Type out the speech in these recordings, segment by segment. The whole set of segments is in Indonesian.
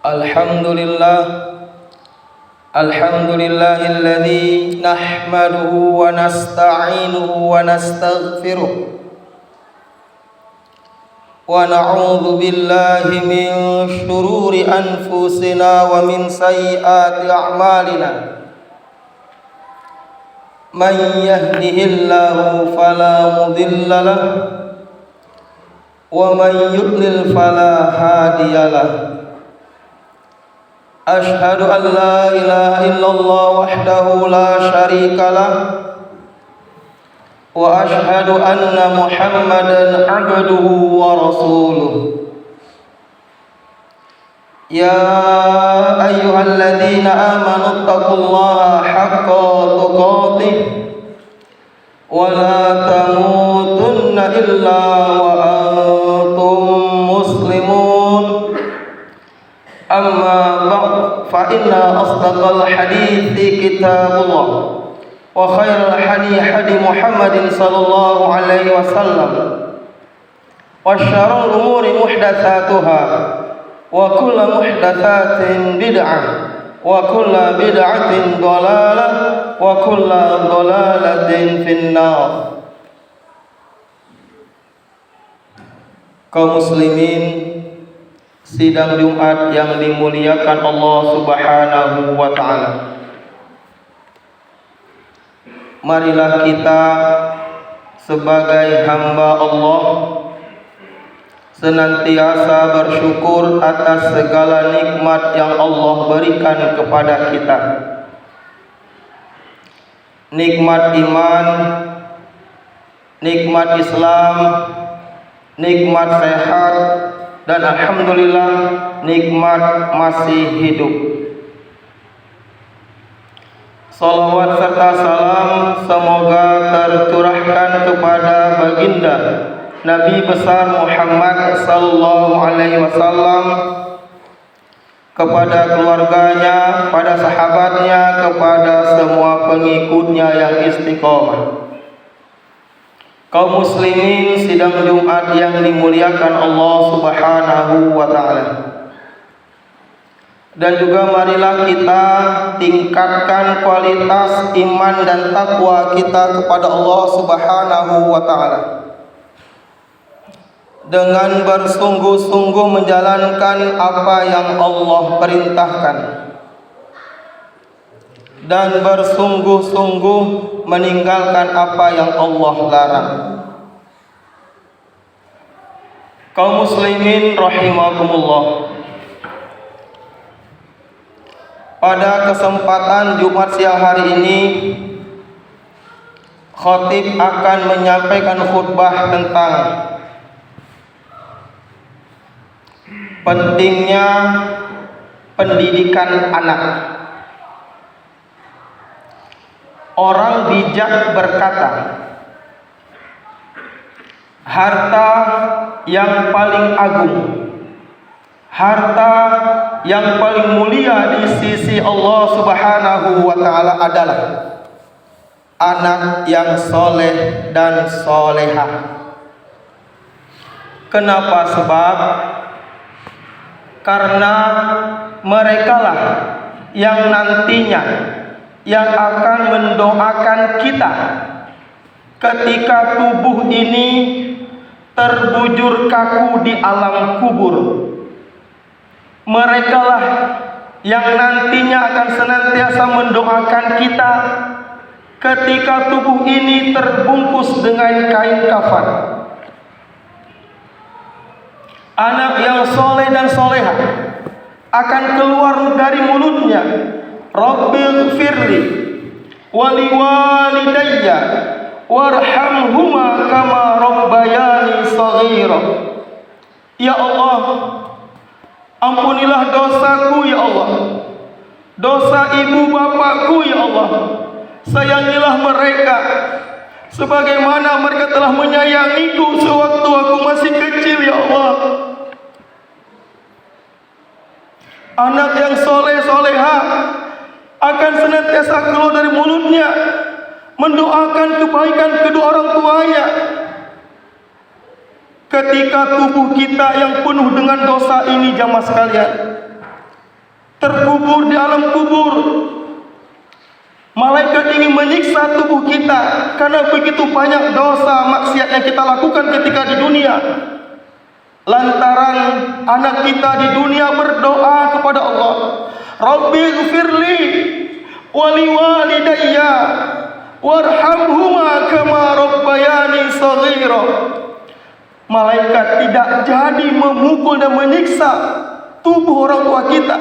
Alhamdulillah, alhamdulillahilladzi nahmaduhu wa nasta'inuhu wa nastaghfiruh wa na'udzu billahi min shururi anfusina wa min sayyiati a'malina. Man yahdihillahu fala mudilla lahu wa man yudlil fala hadiyalah. Ashhadu an la ilaha illallah wahdahu la syarika lah wa ashhadu anna Muhammadan abduhu wa rasuluh. Ya ayyuhalladzina amanu taqullaha haqqa tuqatih wa la tamutunna illa wa antum muslimun. Amma ba'd, fa inna asdaqal hadithi kitabullah wa khairal hadi Muhammadin sallallahu alaihi wasallam wa syarrul umuri muhdatsatuha wa kullu muhdatsatin bid'ah wa kullu bid'atin dhalalah wa kullu dhalalatin finnar. Kaum muslimin, sidang Jumat yang dimuliakan Allah Subhanahu wa ta'ala, marilah kita sebagai hamba Allah senantiasa bersyukur atas segala nikmat yang Allah berikan kepada kita. Nikmat iman, nikmat Islam, nikmat sehat, dan alhamdulillah nikmat masih hidup. Salawat serta salam semoga tercurahkan kepada baginda Nabi besar Muhammad sallallahu alaihi wasallam, kepada keluarganya, pada sahabatnya, kepada semua pengikutnya yang istiqomah. Kaum muslimin sidang Jumat yang dimuliakan Allah Subhanahu wa ta'ala, dan juga marilah kita tingkatkan kualitas iman dan takwa kita kepada Allah Subhanahu wa ta'ala dengan bersungguh-sungguh menjalankan apa yang Allah perintahkan dan bersungguh-sungguh meninggalkan apa yang Allah larang. Kaum muslimin rahimakumullah, pada kesempatan Jumat siang hari ini, khatib akan menyampaikan khutbah tentang pentingnya pendidikan anak. Orang bijak berkata, harta yang paling agung, harta yang paling mulia di sisi Allah Subhanahu wa ta'ala adalah anak yang soleh dan solehah. Kenapa? Sebab karena merekalah yang nantinya yang akan mendoakan kita ketika tubuh ini terbujur kaku di alam kubur. Merekalah yang nantinya akan senantiasa mendoakan kita ketika tubuh ini terbungkus dengan kain kafan. Anak yang soleh dan solehah akan keluar dari mulutnya, Rabbighfirli waliwalidayya warhamhuma kama rabbayani shaghira. Ya Allah, ampunilah dosaku ya Allah, dosa ibu bapakku ya Allah. Sayangilah mereka sebagaimana mereka telah menyayangiku sewaktu aku masih kecil ya Allah. Anak yang soleh solehah akan senantiasa keluar dari mulutnya mendoakan kebaikan kedua orang tuanya. Ketika tubuh kita yang penuh dengan dosa ini, jamaah sekalian, terkubur di alam kubur. Malaikat ingin menyiksa tubuh kita karena begitu banyak dosa maksiat yang kita lakukan ketika di dunia. Lantaran anak kita di dunia berdoa kepada Allah, Rabbi ighfirli wali walidayya warhamhuma kama rabbayani shaghira. Malaikat tidak jadi memukul dan menyiksa tubuh orang tua kita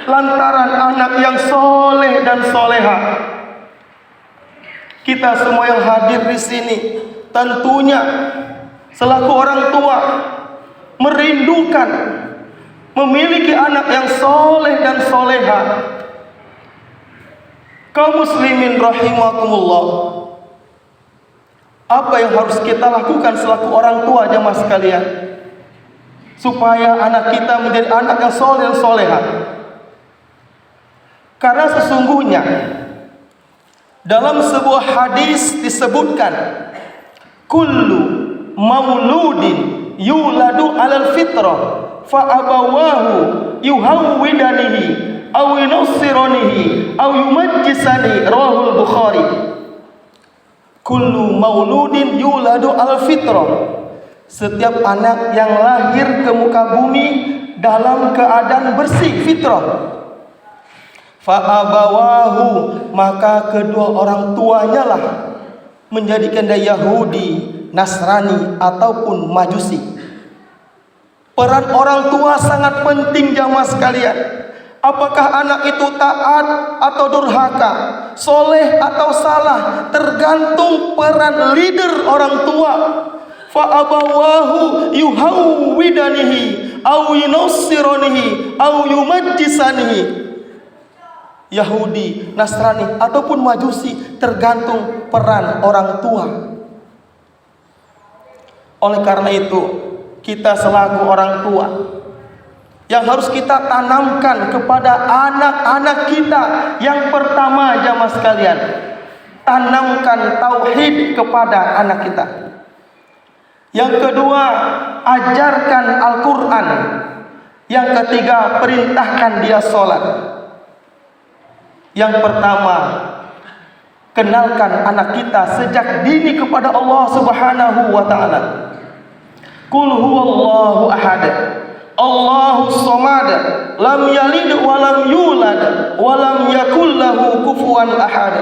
lantaran anak yang soleh dan soleha. Kita semua yang hadir di sini tentunya selaku orang tua merindukan memiliki anak yang soleh dan soleha. Kaum muslimin rahimakumullah, apa yang harus kita lakukan selaku orang tua jamaah sekalian supaya anak kita menjadi anak yang soleh dan soleha? Karena sesungguhnya dalam sebuah hadis disebutkan, kullu mauludin yuladu alal fitrah fa abawahu yuhawwidanihi aw yunassiranihi aw yumajjisani, rawahul Bukhari. Kullu mauludin yuladu alal fitrah, setiap anak yang lahir ke muka bumi dalam keadaan bersih fitrah. Fa'abawahu, maka kedua orang tuanya lah menjadikan dia Yahudi, Nasrani ataupun Majusi. Peran orang tua sangat penting jamaah sekalian. Apakah anak itu taat atau durhaka, soleh atau salah, tergantung peran leader orang tua. Fa'abawahu yuhawwidanihi aw yunassiranihi aw yumajjisanihi. Yahudi, Nasrani ataupun Majusi, tergantung peran orang tua. Oleh karena itu, kita selaku orang tua yang harus kita tanamkan kepada anak-anak kita, yang pertama jamaah sekalian, tanamkan tauhid kepada anak kita. Yang kedua, ajarkan Al-Quran. Yang ketiga, perintahkan dia sholat. Yang pertama, kenalkan anak kita sejak dini kepada Allah Subhanahu wa taala. Qul huwallahu ahad, Allahus samad, lam yalid wa lam yulad wa lam yakul lahu kufuwan ahad.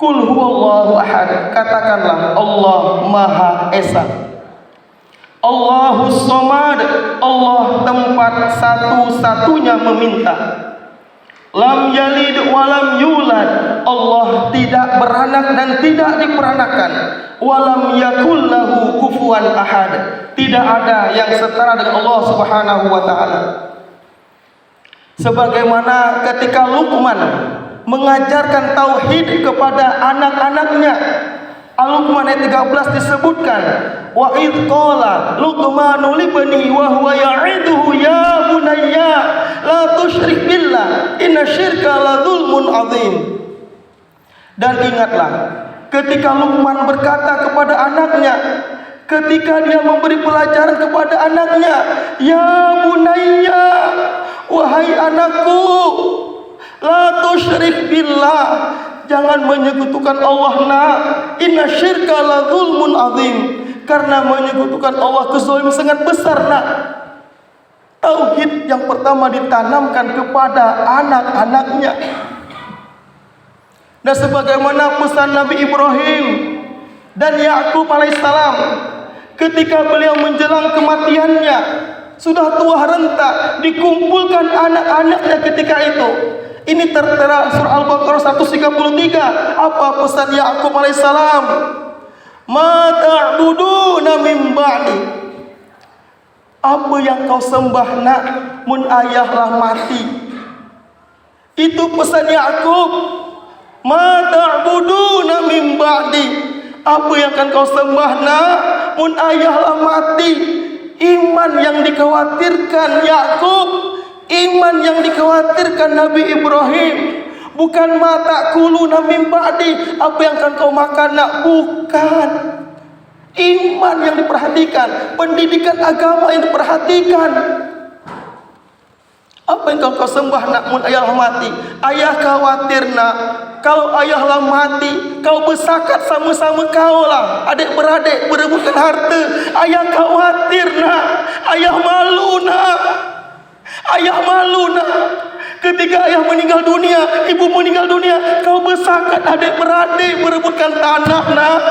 Qul huwallahu ahad, katakanlah Allah Maha Esa. Allahus samad, Allah tempat satu-satunya meminta. Lam yalid walam yulad, Allah tidak beranak dan tidak diperanakan. Walam yakul lahu kufuwan ahad, tidak ada yang setara dengan Allah Subhanahu wa taala. Sebagaimana ketika Luqman mengajarkan tauhid kepada anak-anaknya, Al-Luqman ayat 13 disebutkan, wa id qala Luqmanu libni wa huwa ya'iduhu ya bunayya la tusyrik billah inna syirka la dzulmun adzim. Dan ingatlah ketika Luqman berkata kepada anaknya, ketika dia memberi pelajaran kepada anaknya, ya bunayya, wahai anakku, la tusyrik billah, jangan menyekutukan Allah nak. Inna syirka la dzulmun adzim, karena menyekutukan Allah kezaliman sangat besar nak. Tauhid yang pertama ditanamkan kepada anak-anaknya. Dan sebagaimana pesan Nabi Ibrahim dan Yakub alaihissalam, ketika beliau menjelang kematiannya, sudah tua renta, dikumpulkan anak-anaknya ketika itu. Ini tertera surah Al-Baqarah 133. Apa pesan Yakub alaihissalam? Ma ta'buduna min ba'di, apa yang kau sembah nak mun ayahlah mati. Itu pesan Yakub. Ma ta'buduna min ba'di, apa yang akan kau sembah nak mun ayahlah mati. Iman yang dikhawatirkan Yakub, iman yang dikhawatirkan Nabi Ibrahim, bukan mata kuluna min ba'di, apa yang akan kau makan nak, bukan. Iman yang diperhatikan, pendidikan agama yang diperhatikan. Apa yang kau sembah nak mun ayah mati? Ayah khawatir nak, kalau ayahlah mati, kau bersakat sama-sama kau lah, adik-beradik berebutkan harta. Ayah khawatir nak, ayah malu nak, ayah malu nak. Ketika ayah meninggal dunia, ibu meninggal dunia, kau bersakat adik-beradik berebutkan tanah nak,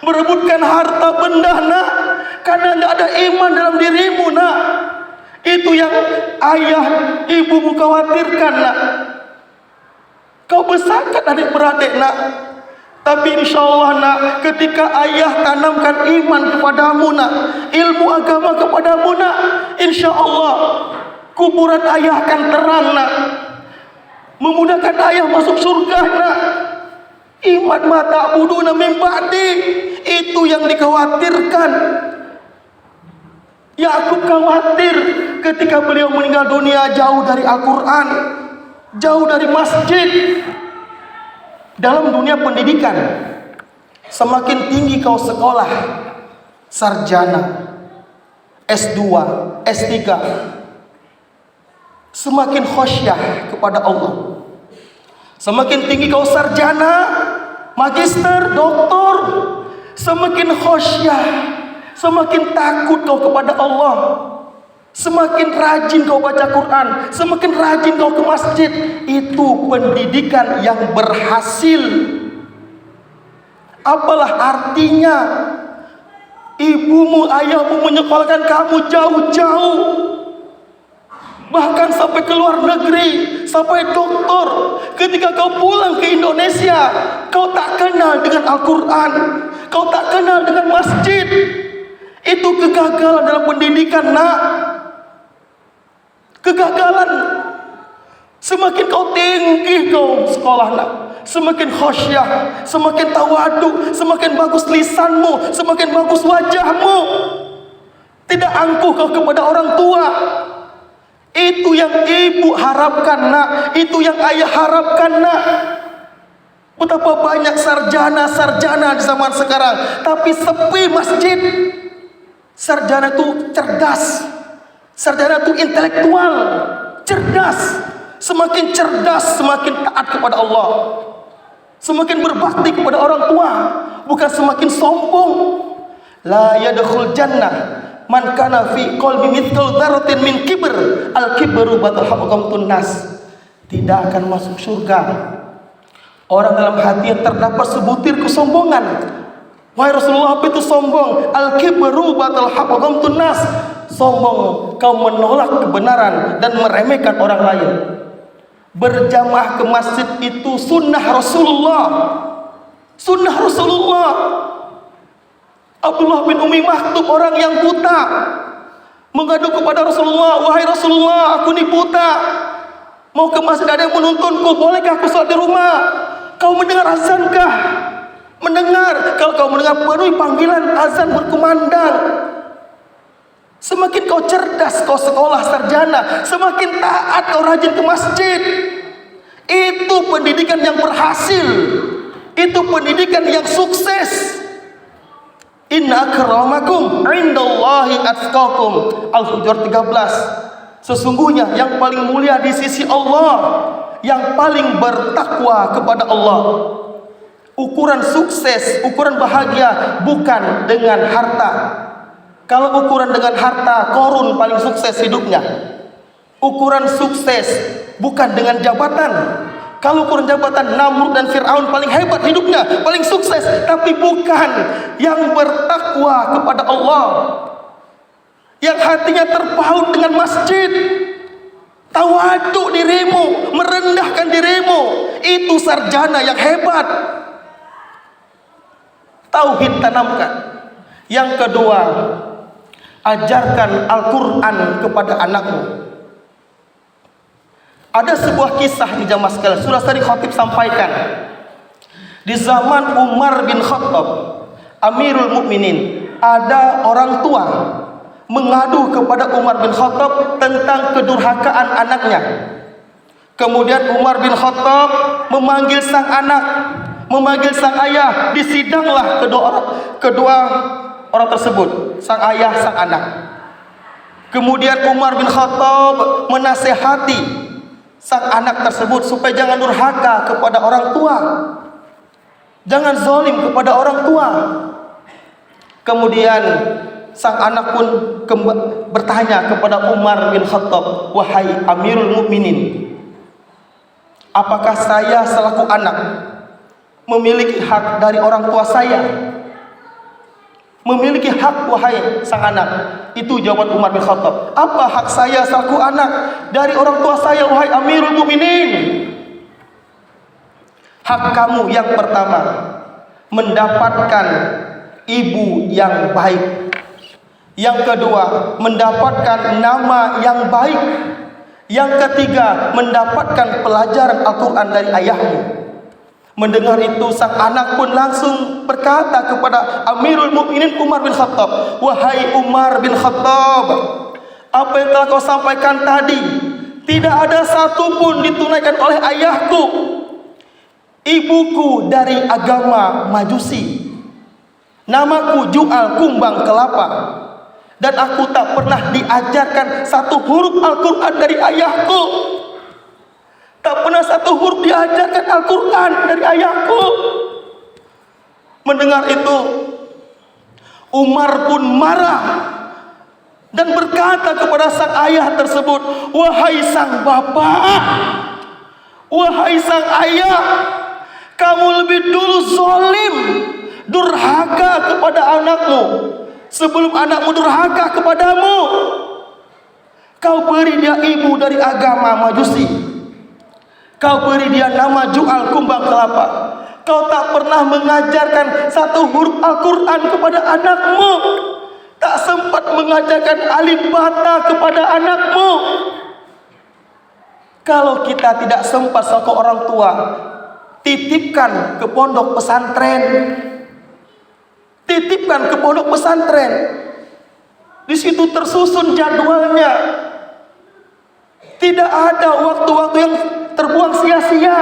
berebutkan harta benda nak, karena tidak ada iman dalam dirimu nak. Itu yang ayah ibumu khawatirkan nak. Kau bersakat adik-beradik nak, tapi insyaAllah nak, ketika ayah tanamkan iman kepadamu nak, ilmu agama kepadamu nak, insyaAllah kuburan ayah akan terang nak, memudahkan ayah masuk surga nak. Iman mata buduna min ba'di, itu yang dikhawatirkan. Ya, aku khawatir ketika beliau meninggal dunia jauh dari Al-Quran, jauh dari masjid. Dalam dunia pendidikan, semakin tinggi kau sekolah, sarjana, S2, S3, semakin khosyah kepada Allah. Semakin tinggi kau sarjana, magister, doktor, semakin khosyah, semakin takut kau kepada Allah. Semakin rajin kau baca Quran, semakin rajin kau ke masjid. Itu pendidikan yang berhasil. Apalah artinya ibumu, ayahmu menyekolahkan kamu jauh-jauh, bahkan sampai ke luar negeri, sampai doktor. Ketika kau pulang ke Indonesia, kau tak kenal dengan Al-Quran, kau tak kenal dengan masjid. Itu kegagalan dalam pendidikan nak. Kegagalan. Semakin kau tinggi kau sekolah nak, semakin khosyah, semakin tawadu, semakin bagus lisanmu, semakin bagus wajahmu. Tidak angkuh kau kepada orang tua. Itu yang ibu harapkan nak, itu yang ayah harapkan nak. Betapa banyak sarjana-sarjana di zaman sekarang, tapi sepi masjid. Sarjana itu cerdas, sarjana itu intelektual, cerdas. Semakin cerdas, semakin taat kepada Allah, semakin berbakti kepada orang tua, bukan semakin sombong. La yadkhul jannah man kana fi qalbi mithqal dzarratin min kibr, al kibru batal haqqamtun nas. Tidak akan masuk surga orang dalam hatinya terdapat sebutir kesombongan. Wahai Rasulullah, apa itu sombong? Al kibru batal haqqamtun nas. Sombong, kau menolak kebenaran dan meremehkan orang lain. Berjamaah ke masjid itu sunnah Rasulullah. Sunnah Rasulullah. Abdullah bin Umi Maktum, orang yang buta, mengadu kepada Rasulullah, wahai Rasulullah, aku ini buta, mau ke masjid, ada yang menuntunku, bolehkah aku sholat di rumah? Kau mendengar azankah? Mendengar. Kalau kau mendengar, penuhi panggilan azan berkumandang. Semakin kau cerdas, kau sekolah sarjana, semakin taat kau rajin ke masjid. Itu pendidikan yang berhasil. Itu pendidikan yang sukses. Inna akramakum indallahi atqakum. Al-Hujurat 13. Sesungguhnya yang paling mulia di sisi Allah, yang paling bertakwa kepada Allah. Ukuran sukses, ukuran bahagia bukan dengan harta. Kalau ukuran dengan harta, Korun paling sukses hidupnya. Ukuran sukses bukan dengan jabatan. Kalau ukuran jabatan, Namrud dan Fir'aun paling hebat hidupnya, paling sukses. Tapi bukan yang bertakwa kepada Allah, yang hatinya terpaut dengan masjid. Tawadu dirimu, merendahkan dirimu. Itu sarjana yang hebat. Tauhid tanamkan. Yang kedua, ajarkan Al-Quran kepada anakmu. Ada sebuah kisah di jamaah sekalian, sudah tadi khatib sampaikan. Di zaman Umar bin Khattab, Amirul Mukminin, ada orang tua mengadu kepada Umar bin Khattab tentang kedurhakaan anaknya. Kemudian Umar bin Khattab memanggil sang anak, memanggil sang ayah. Disidanglah kedua orang tersebut, sang ayah, sang anak. Kemudian Umar bin Khattab menasehati sang anak tersebut supaya jangan durhaka kepada orang tua, jangan zalim kepada orang tua. Kemudian sang anak pun bertanya kepada Umar bin Khattab, "Wahai Amirul Mukminin, apakah saya selaku anak memiliki hak dari orang tua saya?" Memiliki hak, wahai sang anak. Itu jawaban Umar bin Khattab. Apa hak saya selaku anak dari orang tua saya, wahai Amirul Mukminin? Hak kamu yang pertama, mendapatkan ibu yang baik. Yang kedua, mendapatkan nama yang baik. Yang ketiga, mendapatkan pelajaran Al-Quran dari ayahmu. Mendengar itu, sang anak pun langsung berkata kepada Amirul Mukminin Umar bin Khattab, "Wahai Umar bin Khattab, apa yang telah kau sampaikan tadi tidak ada satu pun ditunaikan oleh ayahku. Ibuku dari agama Majusi, namaku Ju'al kumbang kelapa, dan aku tak pernah diajarkan satu huruf Al-Quran dari ayahku. Tak pernah satu huruf diajarkan Al-Quran dari ayahku." Mendengar itu, Umar pun marah dan berkata kepada sang ayah tersebut, "Wahai sang bapak, wahai sang ayah, kamu lebih dulu zalim, durhaka kepada anakmu sebelum anakmu durhaka kepadamu. Kau beri dia ibu dari agama Majusi. Kau beri dia nama Ju'al kumbang kelapa. Kau tak pernah mengajarkan satu huruf Al-Quran kepada anakmu. Tak sempat mengajarkan alif bata kepada anakmu. Kalau kita tidak sempat selaku orang tua, titipkan ke pondok pesantren. Titipkan ke pondok pesantren. Di situ tersusun jadwalnya. Tidak ada waktu-waktu yang terbuang sia-sia.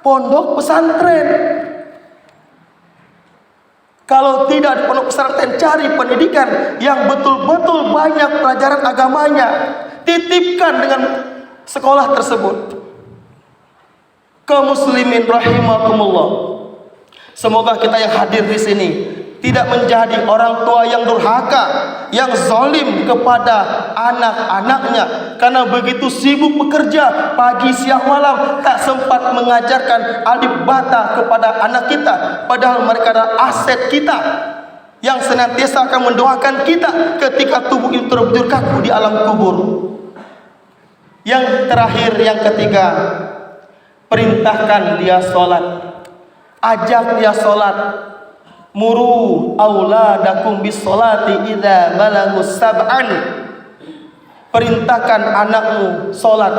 Pondok pesantren. Kalau tidak di pondok pesantren, cari pendidikan yang betul-betul banyak pelajaran agamanya. Titipkan dengan sekolah tersebut. Kaum muslimin rahimakumullah. Semoga kita yang hadir di sini tidak menjadi orang tua yang durhaka, yang zalim kepada anak-anaknya, karena begitu sibuk bekerja pagi siang malam tak sempat mengajarkan alif bata kepada anak kita, padahal mereka adalah aset kita yang senantiasa akan mendoakan kita ketika tubuh itu terbujur kaku di alam kubur. Yang terakhir, yang ketiga, perintahkan dia sholat, ajak dia sholat. Muru auladakum bis sholati idza balagus sab'an. Perintahkan anakmu sholat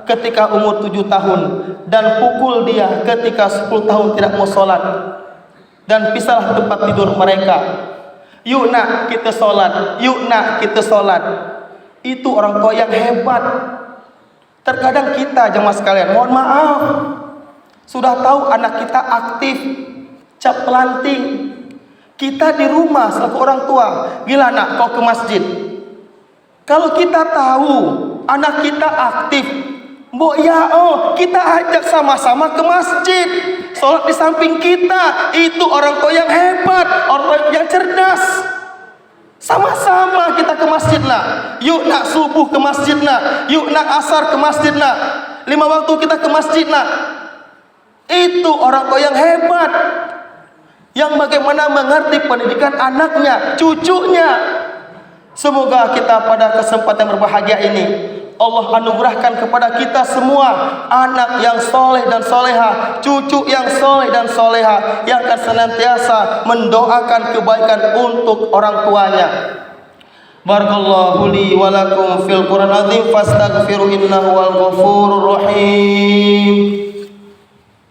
ketika umur 7 tahun, dan pukul dia ketika 10 tahun tidak mau sholat, dan pisahlah tempat tidur mereka. Yuk nak kita sholat, yuk nak kita sholat. Itu orang tua yang hebat. Terkadang kita jemaah sekalian, mohon maaf, sudah tahu anak kita aktif cap pelanting, kita di rumah selaku orang tua, "Gila nak, kau ke masjid." Kalau kita tahu anak kita aktif, mbok ya kita ajak sama-sama ke masjid, sholat di samping kita. Itu orang tua yang hebat, orang yang cerdas. Sama-sama kita ke masjid nak. Yuk nak subuh ke masjid nak. Yuk nak asar ke masjid nak. 5 waktu kita ke masjid nak. Itu orang tua yang hebat, yang bagaimana mengerti pendidikan anaknya, cucunya. Semoga kita pada kesempatan berbahagia ini Allah anugerahkan kepada kita semua anak yang soleh dan soleha, cucu yang soleh dan soleha, yang akan senantiasa mendoakan kebaikan untuk orang tuanya. Barakallahu li wa lakum fil Qur'an azim, fastaghfiru innahu wal ghafurur rahim.